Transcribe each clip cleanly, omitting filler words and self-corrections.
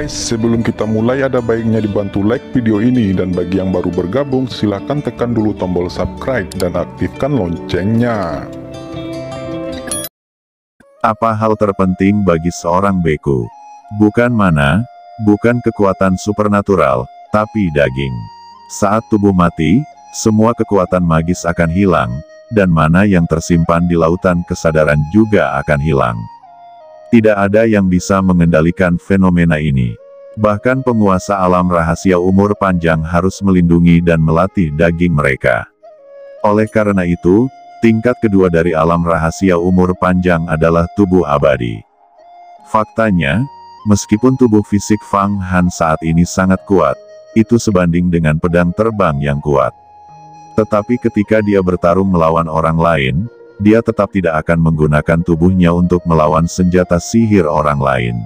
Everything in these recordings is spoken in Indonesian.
guys, sebelum kita mulai ada baiknya dibantu like video ini, dan bagi yang baru bergabung silahkan tekan dulu tombol subscribe dan aktifkan loncengnya. Apa hal terpenting bagi seorang beku? Bukan mana, bukan kekuatan supernatural, tapi daging. Saat tubuh mati, semua kekuatan magis akan hilang, dan mana yang tersimpan di lautan kesadaran juga akan hilang. Tidak ada yang bisa mengendalikan fenomena ini. Bahkan penguasa alam rahasia umur panjang harus melindungi dan melatih daging mereka. Oleh karena itu, tingkat kedua dari alam rahasia umur panjang adalah tubuh abadi. Faktanya, meskipun tubuh fisik Fang Han saat ini sangat kuat, itu sebanding dengan pedang terbang yang kuat. Tetapi ketika dia bertarung melawan orang lain, dia tetap tidak akan menggunakan tubuhnya untuk melawan senjata sihir orang lain.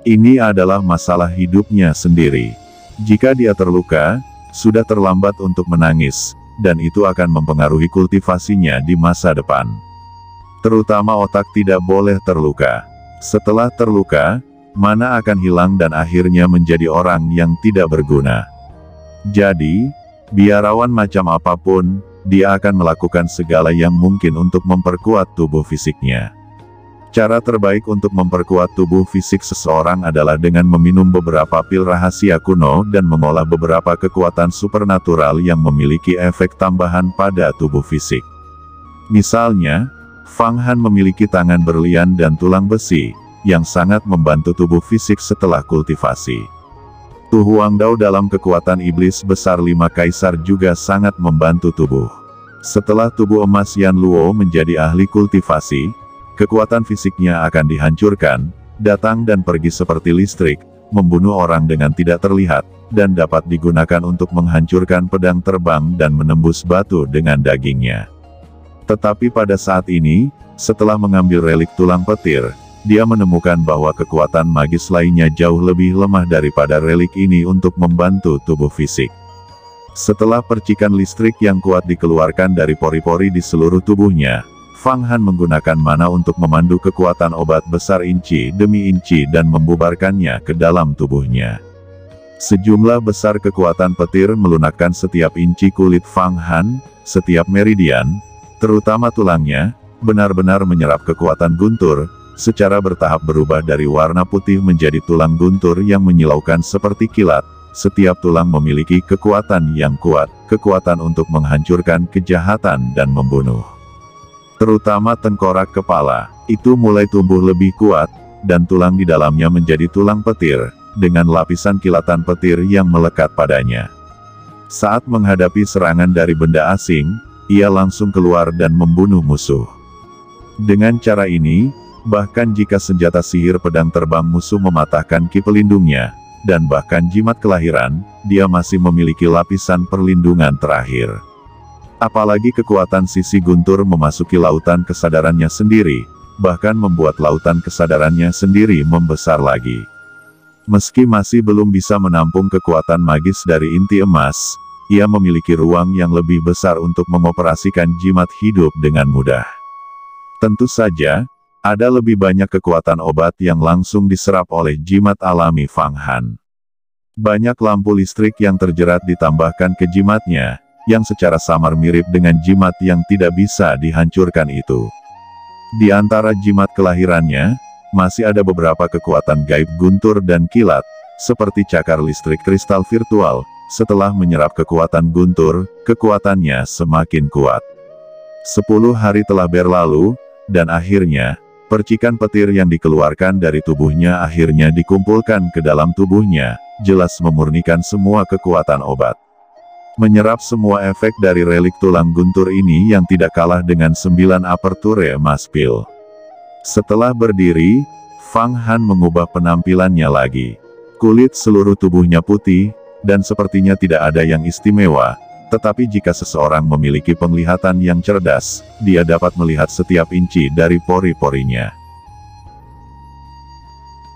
Ini adalah masalah hidupnya sendiri. Jika dia terluka, sudah terlambat untuk menangis, dan itu akan mempengaruhi kultivasinya di masa depan. Terutama otak tidak boleh terluka. Setelah terluka, mana akan hilang dan akhirnya menjadi orang yang tidak berguna. Jadi, biarawan macam apapun, dia akan melakukan segala yang mungkin untuk memperkuat tubuh fisiknya. Cara terbaik untuk memperkuat tubuh fisik seseorang adalah dengan meminum beberapa pil rahasia kuno dan mengolah beberapa kekuatan supernatural yang memiliki efek tambahan pada tubuh fisik. Misalnya, Fang Han memiliki tangan berlian dan tulang besi, yang sangat membantu tubuh fisik setelah kultivasi. Tu Huang Dao dalam kekuatan iblis besar 5 kaisar juga sangat membantu tubuh. Setelah tubuh emas Yan Luo menjadi ahli kultivasi, kekuatan fisiknya akan dihancurkan, datang dan pergi seperti listrik, membunuh orang dengan tidak terlihat, dan dapat digunakan untuk menghancurkan pedang terbang dan menembus batu dengan dagingnya. Tetapi pada saat ini, setelah mengambil relik tulang petir, dia menemukan bahwa kekuatan magis lainnya jauh lebih lemah daripada relik ini untuk membantu tubuh fisik. Setelah percikan listrik yang kuat dikeluarkan dari pori-pori di seluruh tubuhnya, Fang Han menggunakan mana untuk memandu kekuatan obat besar inci demi inci dan membubarkannya ke dalam tubuhnya. Sejumlah besar kekuatan petir melunakkan setiap inci kulit Fang Han, setiap meridian, terutama tulangnya, benar-benar menyerap kekuatan guntur, secara bertahap berubah dari warna putih menjadi tulang guntur yang menyilaukan seperti kilat. Setiap tulang memiliki kekuatan yang kuat, kekuatan untuk menghancurkan kejahatan dan membunuh. Terutama tengkorak kepala, itu mulai tumbuh lebih kuat, dan tulang di dalamnya menjadi tulang petir, dengan lapisan kilatan petir yang melekat padanya. Saat menghadapi serangan dari benda asing, ia langsung keluar dan membunuh musuh. Dengan cara ini, bahkan jika senjata sihir pedang terbang musuh mematahkan ki pelindungnya, dan bahkan jimat kelahiran, dia masih memiliki lapisan perlindungan terakhir. Apalagi kekuatan sisi guntur memasuki lautan kesadarannya sendiri, bahkan membuat lautan kesadarannya sendiri membesar lagi. Meski masih belum bisa menampung kekuatan magis dari inti emas, ia memiliki ruang yang lebih besar untuk mengoperasikan jimat hidup dengan mudah. Tentu saja, ada lebih banyak kekuatan obat yang langsung diserap oleh jimat alami Fang Han. Banyak lampu listrik yang terjerat ditambahkan ke jimatnya, yang secara samar mirip dengan jimat yang tidak bisa dihancurkan itu. Di antara jimat kelahirannya, masih ada beberapa kekuatan gaib guntur dan kilat, seperti cakar listrik kristal virtual. Setelah menyerap kekuatan guntur, kekuatannya semakin kuat. 10 hari telah berlalu, dan akhirnya, percikan petir yang dikeluarkan dari tubuhnya akhirnya dikumpulkan ke dalam tubuhnya, jelas memurnikan semua kekuatan obat. Menyerap semua efek dari relik tulang guntur ini yang tidak kalah dengan 9 aperture emas pil. Setelah berdiri, Fang Han mengubah penampilannya lagi. Kulit seluruh tubuhnya putih, dan sepertinya tidak ada yang istimewa. Tetapi jika seseorang memiliki penglihatan yang cerdas, dia dapat melihat setiap inci dari pori-porinya.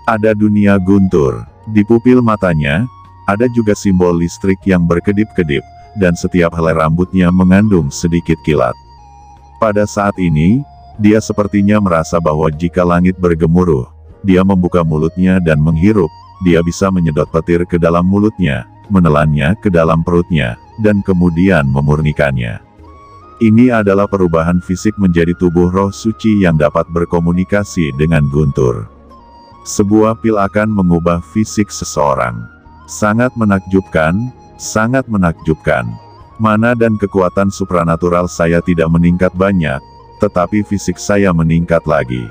Ada dunia guntur. Di pupil matanya, ada juga simbol listrik yang berkedip-kedip, dan setiap helai rambutnya mengandung sedikit kilat. Pada saat ini, dia sepertinya merasa bahwa jika langit bergemuruh, dia membuka mulutnya dan menghirup, dia bisa menyedot petir ke dalam mulutnya, menelannya ke dalam perutnya, dan kemudian memurnikannya. Ini adalah perubahan fisik menjadi tubuh roh suci yang dapat berkomunikasi dengan Guntur. Sebuah pil akan mengubah fisik seseorang. Sangat menakjubkan, sangat menakjubkan. Mana dan kekuatan supranatural saya tidak meningkat banyak, tetapi fisik saya meningkat lagi.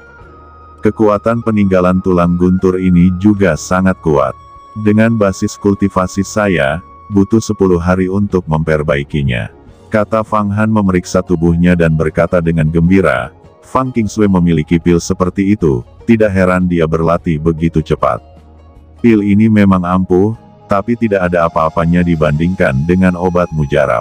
Kekuatan peninggalan tulang Guntur ini juga sangat kuat. Dengan basis kultivasi saya, butuh 10 hari untuk memperbaikinya. Kata Fang Han memeriksa tubuhnya dan berkata dengan gembira, Fang Qingshui memiliki pil seperti itu, tidak heran dia berlatih begitu cepat. Pil ini memang ampuh, tapi tidak ada apa-apanya dibandingkan dengan obat mujarab.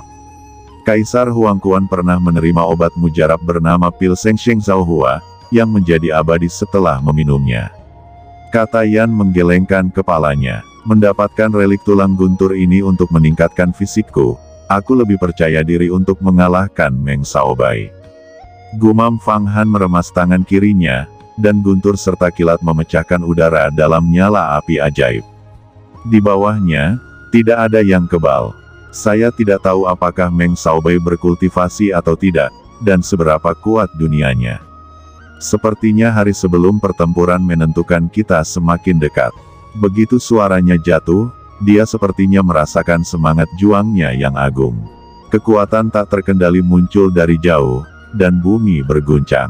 Kaisar Huangquan pernah menerima obat mujarab bernama pil Sheng Sheng Zhao Hua, yang menjadi abadi setelah meminumnya. Kata Yan menggelengkan kepalanya, mendapatkan relik tulang Guntur ini untuk meningkatkan fisikku. Aku lebih percaya diri untuk mengalahkan Meng Xiaobai. Gumam Fang Han meremas tangan kirinya, dan guntur serta kilat memecahkan udara dalam nyala api ajaib. Di bawahnya, tidak ada yang kebal. Saya tidak tahu apakah Meng Xiaobai berkultivasi atau tidak, dan seberapa kuat dunianya. Sepertinya hari sebelum pertempuran menentukan kita semakin dekat. Begitu suaranya jatuh, dia sepertinya merasakan semangat juangnya yang agung. Kekuatan tak terkendali muncul dari jauh, dan bumi berguncang.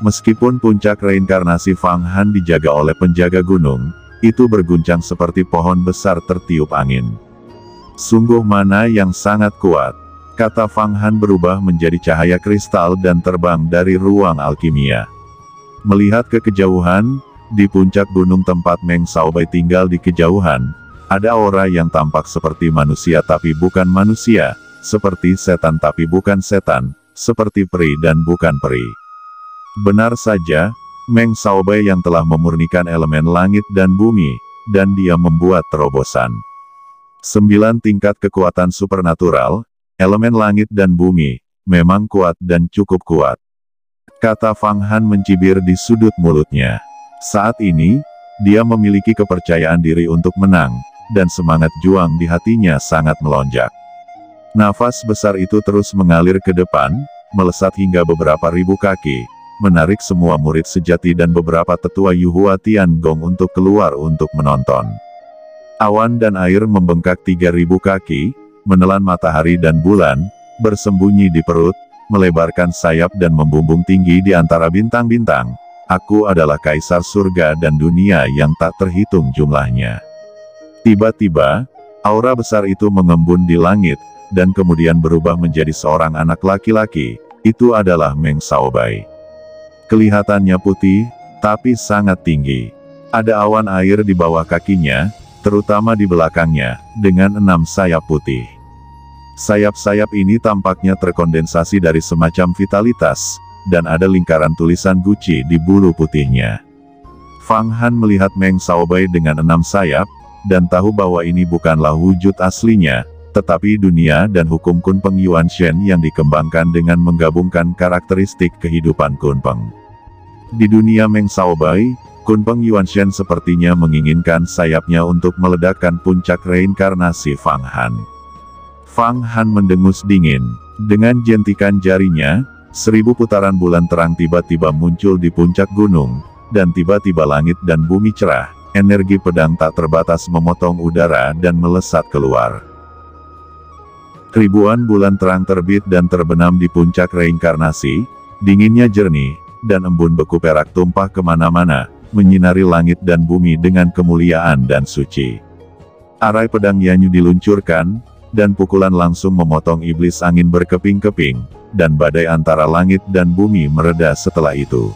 Meskipun puncak reinkarnasi Fang Han dijaga oleh penjaga gunung, itu berguncang seperti pohon besar tertiup angin. Sungguh mana yang sangat kuat. Kata Fang Han berubah menjadi cahaya kristal dan terbang dari ruang alkimia. Melihat ke kejauhan, di puncak gunung tempat Meng Xiaobai tinggal di kejauhan, ada aura yang tampak seperti manusia tapi bukan manusia, seperti setan tapi bukan setan, seperti peri dan bukan peri. Benar saja, Meng Xiaobai yang telah memurnikan elemen langit dan bumi, dan dia membuat terobosan. 9 tingkat kekuatan supernatural, elemen langit dan bumi, memang kuat dan cukup kuat. Kata Fang Han mencibir di sudut mulutnya. Saat ini, dia memiliki kepercayaan diri untuk menang, dan semangat juang di hatinya sangat melonjak. Nafas besar itu terus mengalir ke depan, melesat hingga beberapa ribu kaki, menarik semua murid sejati dan beberapa tetua Yuhua Tiangong untuk keluar untuk menonton. Awan dan air membengkak 3000 kaki, menelan matahari dan bulan, bersembunyi di perut, melebarkan sayap dan membumbung tinggi di antara bintang-bintang. Aku adalah kaisar surga dan dunia yang tak terhitung jumlahnya. Tiba-tiba, aura besar itu mengembun di langit, dan kemudian berubah menjadi seorang anak laki-laki. Itu adalah Meng Xiaobai. Kelihatannya putih, tapi sangat tinggi. Ada awan air di bawah kakinya, terutama di belakangnya, dengan 6 sayap putih. Sayap-sayap ini tampaknya terkondensasi dari semacam vitalitas, dan ada lingkaran tulisan Gucci di bulu putihnya. Fang Han melihat Meng Xiaobai dengan 6 sayap, dan tahu bahwa ini bukanlah wujud aslinya, tetapi dunia dan hukum Kunpeng Yuanshen yang dikembangkan dengan menggabungkan karakteristik kehidupan Kunpeng. Di dunia Meng Xiaobai, Kunpeng Yuanshen sepertinya menginginkan sayapnya untuk meledakkan puncak reinkarnasi Fang Han. Fang Han mendengus dingin. Dengan jentikan jarinya, 1000 putaran bulan terang tiba-tiba muncul di puncak gunung, dan tiba-tiba langit dan bumi cerah. Energi pedang tak terbatas memotong udara dan melesat keluar. Ribuan bulan terang terbit dan terbenam di puncak reinkarnasi, dinginnya jernih, dan embun beku perak tumpah kemana-mana, menyinari langit dan bumi dengan kemuliaan dan suci. Arai pedang Yanyu diluncurkan, dan pukulan langsung memotong iblis angin berkeping-keping, dan badai antara langit dan bumi mereda setelah itu.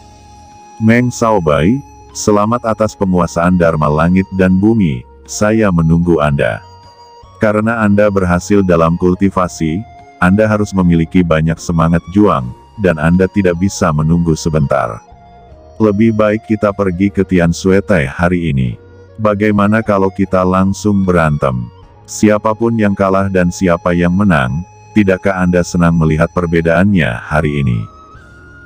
Meng Xiaobai, selamat atas penguasaan Dharma langit dan bumi, saya menunggu Anda. Karena Anda berhasil dalam kultivasi, Anda harus memiliki banyak semangat juang, dan Anda tidak bisa menunggu sebentar. Lebih baik kita pergi ke Tian Shuetai hari ini. Bagaimana kalau kita langsung berantem? Siapapun yang kalah dan siapa yang menang, tidakkah Anda senang melihat perbedaannya hari ini?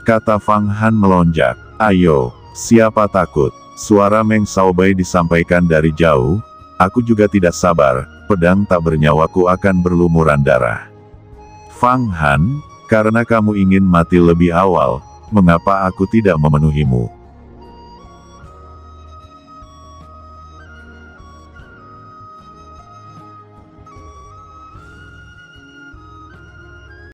Kata Fang Han melonjak. Ayo, siapa takut? Suara Meng Xiaobai disampaikan dari jauh. Aku juga tidak sabar, pedang tak bernyawaku akan berlumuran darah. Fang Han, karena kamu ingin mati lebih awal, mengapa aku tidak memenuhimu?